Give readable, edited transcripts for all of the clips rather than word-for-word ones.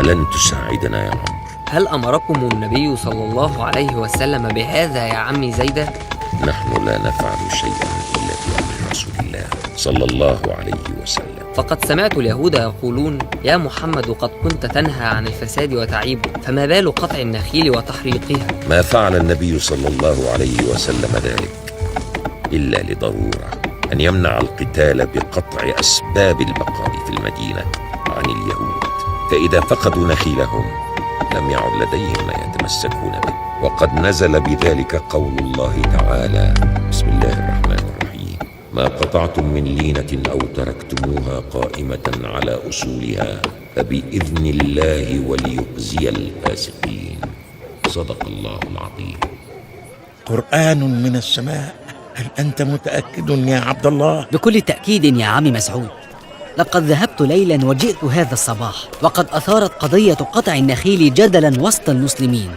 ألن تساعدنا يا عمرو؟ هل أمركم النبي صلى الله عليه وسلم بهذا يا عمي زيدة؟ نحن لا نفعل شيئا إلا بأمر رسول الله صلى الله عليه وسلم. فقد سمعت اليهود يقولون: يا محمد، قد كنت تنهى عن الفساد وتعيب، فما بال قطع النخيل وتحريقها؟ ما فعل النبي صلى الله عليه وسلم ذلك إلا لضرورة، أن يمنع القتال بقطع أسباب البقاء في المدينة عن اليهود، فإذا فقدوا نخيلهم لم يعد لديهم ما يتمسكون به. وقد نزل بذلك قول الله تعالى: بسم الله الرحمن الرحيم: ما قطعتم من لينة أو تركتموها قائمة على أصولها فبإذن الله وليخزي الفاسقين. صدق الله العظيم. قرآن من السماء. هل أنت متأكد يا عبد الله؟ بكل تأكيد يا عم مسعود. لقد ذهبت ليلا وجئت هذا الصباح، وقد أثارت قضية قطع النخيل جدلا وسط المسلمين،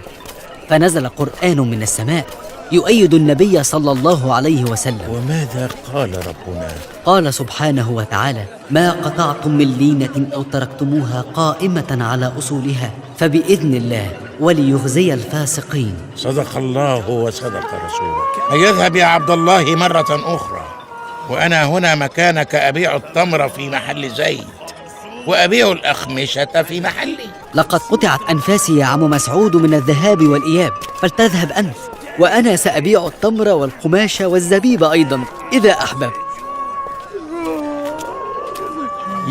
فنزل قرآن من السماء يؤيد النبي صلى الله عليه وسلم. وماذا قال ربنا؟ قال سبحانه وتعالى: ما قطعتم من لينة أو تركتموها قائمة على أصولها فبإذن الله وليخزي الفاسقين. صدق الله وصدق رسوله. أيذهب يا عبد الله مرة أخرى، وأنا هنا مكانك أبيع التمر في محل زيد، وأبيع الأخمشة في محلي. لقد قطعت أنفاسي يا عم مسعود من الذهاب والإياب، فلتذهب أنت، وأنا سأبيع التمر والقماش والزبيب أيضا إذا أحببت.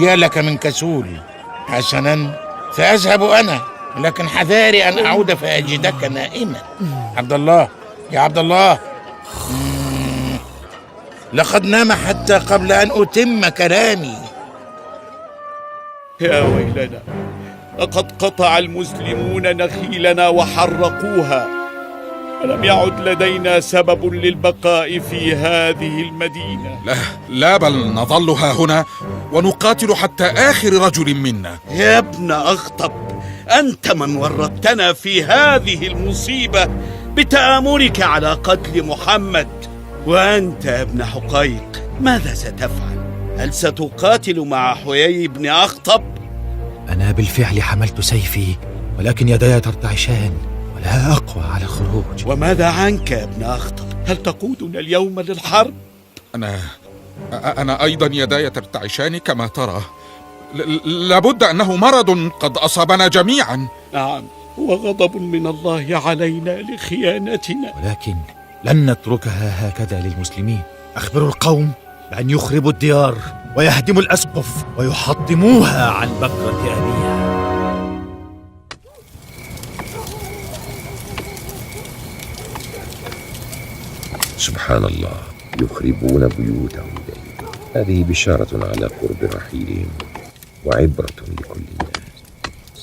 يا لك من كسول. حسنا، سأذهب أنا، لكن حذاري أن أعود فأجدك نائما. عبد الله، يا عبد الله، لقد نام حتى قبل أن أتم كلامي. يا ويلنا، لقد قطع المسلمون نخيلنا وحرقوها، ولم يعد لدينا سبب للبقاء في هذه المدينة. لا بل نظل ها هنا ونقاتل حتى آخر رجل منا. يا ابن أخطب، أنت من ورطتنا في هذه المصيبة بتآمرك على قتل محمد. وأنت يا ابن حقيق، ماذا ستفعل؟ هل ستقاتل مع حيي بن أخطب؟ أنا بالفعل حملت سيفي، ولكن يداي ترتعشان ولا أقوى على الخروج. وماذا عنك يا ابن أخطب؟ هل تقودنا اليوم للحرب؟ أنا أيضا يداي ترتعشان كما ترى. لابد أنه مرض قد أصابنا جميعا. نعم، هو غضب من الله علينا لخيانتنا، ولكن لن نتركها هكذا للمسلمين. أخبروا القوم بأن يخربوا الديار ويهدموا الأسقف ويحطموها عن بكرة أهلها. سبحان الله، يخربون بيوتهم ليلا. هذه بشارة على قرب رحيلهم وعبرة لكل الناس.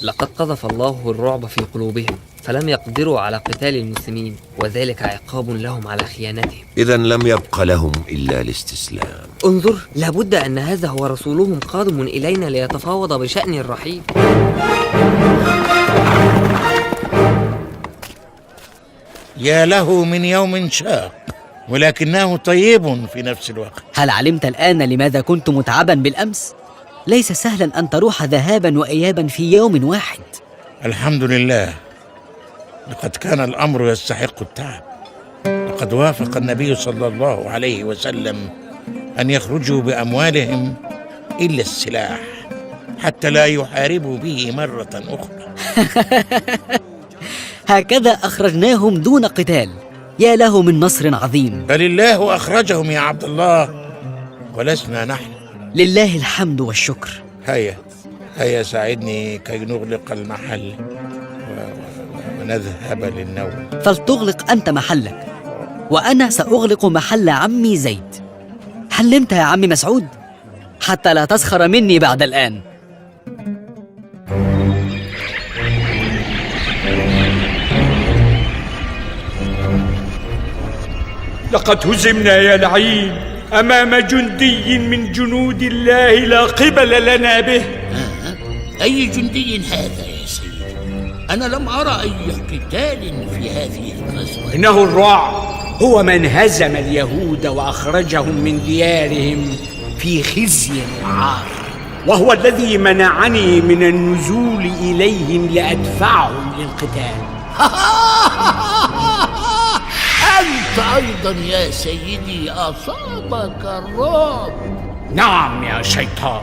لقد قذف الله الرعب في قلوبهم فلم يقدروا على قتال المسلمين، وذلك عقاب لهم على خيانتهم. إذن لم يبق لهم إلا الاستسلام. انظر، لابد أن هذا هو رسولهم قادم إلينا ليتفاوض بشأن الرحيل. يا له من يوم شاق، ولكنه طيب في نفس الوقت. هل علمت الآن لماذا كنت متعبا بالأمس؟ ليس سهلا أن تروح ذهابا وإيابا في يوم واحد. الحمد لله، لقد كان الأمر يستحق التعب. لقد وافق النبي صلى الله عليه وسلم أن يخرجوا بأموالهم إلا السلاح حتى لا يحاربوا به مرة أخرى. هكذا أخرجناهم دون قتال. يا له من نصر عظيم. بل الله أخرجهم يا عبد الله، ولسنا نحن. لله الحمد والشكر. هيا ساعدني كي نغلق المحل ونذهب للنوم. فلتغلق أنت محلك، وأنا سأغلق محل عمي زيد. حلمت يا عمي مسعود؟ حتى لا تسخر مني بعد الآن. لقد هزمنا يا لعين أمام جندي من جنود الله لا قبل لنا به. أي جندي هذا يا سيدي؟ أنا لم أرى أي قتال في هذه الغزوة. إنه الرعب، هو من هزم اليهود وأخرجهم من ديارهم في خزي وعار. وهو الذي منعني من النزول إليهم لأدفعهم للقتال. أنت أيضا يا سيدي أصابك الرعب. نعم يا شيطان،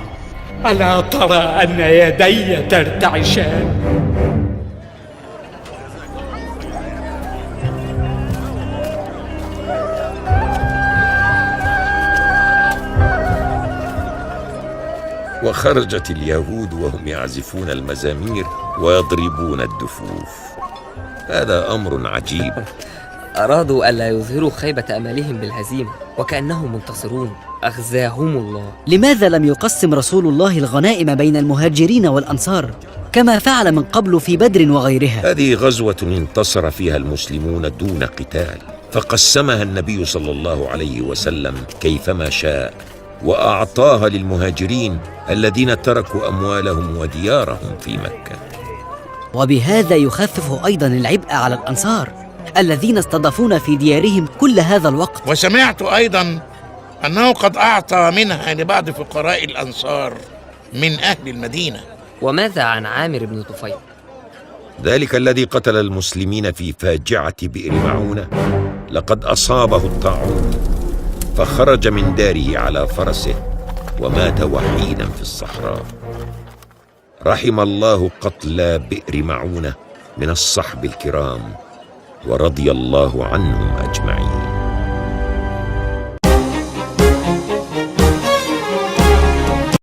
ألا ترى أن يدي ترتعشان؟ وخرجت اليهود وهم يعزفون المزامير ويضربون الدفوف. هذا أمر عجيب. أرادوا ألا يظهروا خيبة أملهم بالهزيمة وكأنهم منتصرون. أخزاهم الله. لماذا لم يقسم رسول الله الغنائم بين المهاجرين والأنصار كما فعل من قبل في بدر وغيرها؟ هذه غزوة انتصر فيها المسلمون دون قتال، فقسمها النبي صلى الله عليه وسلم كيفما شاء، وأعطاها للمهاجرين الذين تركوا أموالهم وديارهم في مكة. وبهذا يخفف أيضا العبء على الأنصار الذين استضافون في ديارهم كل هذا الوقت. وسمعت أيضا أنه قد أعطى منها لبعض فقراء الأنصار من أهل المدينة. وماذا عن عامر بن طفيل؟ ذلك الذي قتل المسلمين في فاجعة بئر معونة لقد أصابه الطاعون، فخرج من داره على فرسه ومات وحيدا في الصحراء. رحم الله قتلى بئر معونة من الصحب الكرام، ورضي الله عنهم أجمعين.